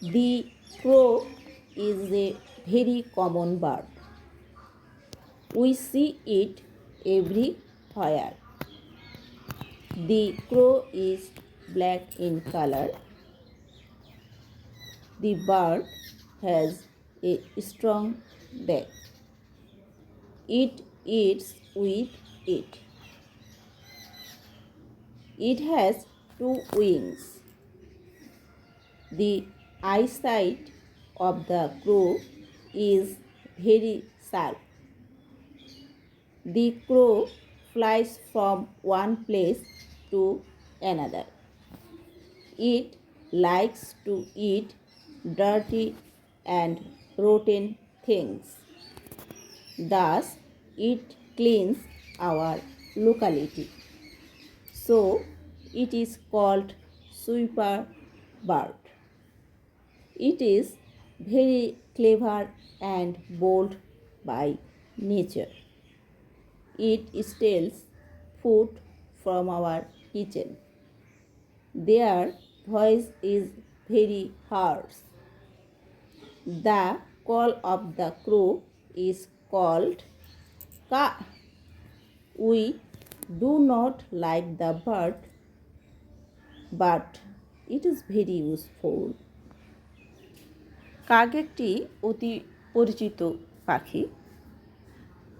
The crow is a very common bird. We see it everywhere. The crow is black in color. The bird has a strong beak. It eats with it. It has two wings. The eyesight of the crow is very sharp. The crow flies from one place to another. It likes to eat dirty and rotten things. Thus, it cleans our locality. So, it is called sweeper bird. It is very clever and bold by nature. It steals food from our kitchen. Their voice is very harsh. The call of the crow is called ka. We do not like the bird, but it is very useful. কাক একটি অতি পরিচিত পাখি।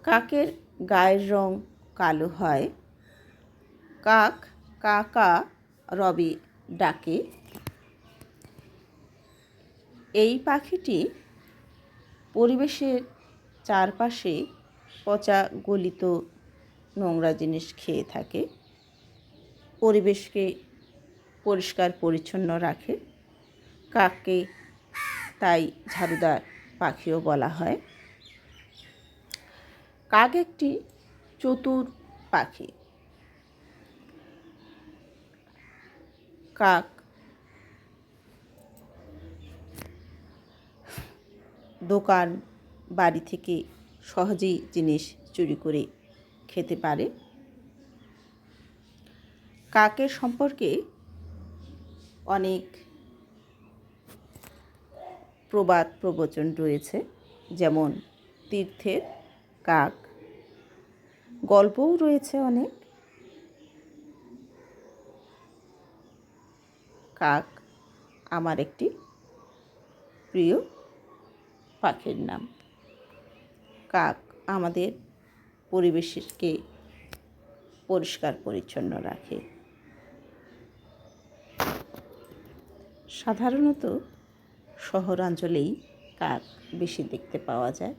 কাকের গায়ের রং কালো হয়। কাক কা কা রবে ডাকে। এই পাখিটি পরিবেশের চারপাশে পচা গলিত নোংরা জিনিস খেয়ে থাকে। পরিবেশকে পরিষ্কার পরিচ্ছন্ন রাখে। কাককে তাই ঝাড়ুদার পাখিও বলা হয়। কাক একটি চতুর পাখি। কাক দোকান বাড়ি থেকে সহজেই জিনিস চুরি করে খেতে পারে। কাকের সম্পর্কে অনেক প্রবাদ প্রবচন রয়েছে, যেমন তীর্থের কাক। গল্পও রয়েছে অনেক। কাক আমার একটি প্রিয় পাখির নাম। কাক আমাদের পরিবেশকে পরিষ্কার পরিচ্ছন্ন রাখে। সাধারণত শহরাঞ্চলেই কাক বেশি দেখতে পাওয়া যায়।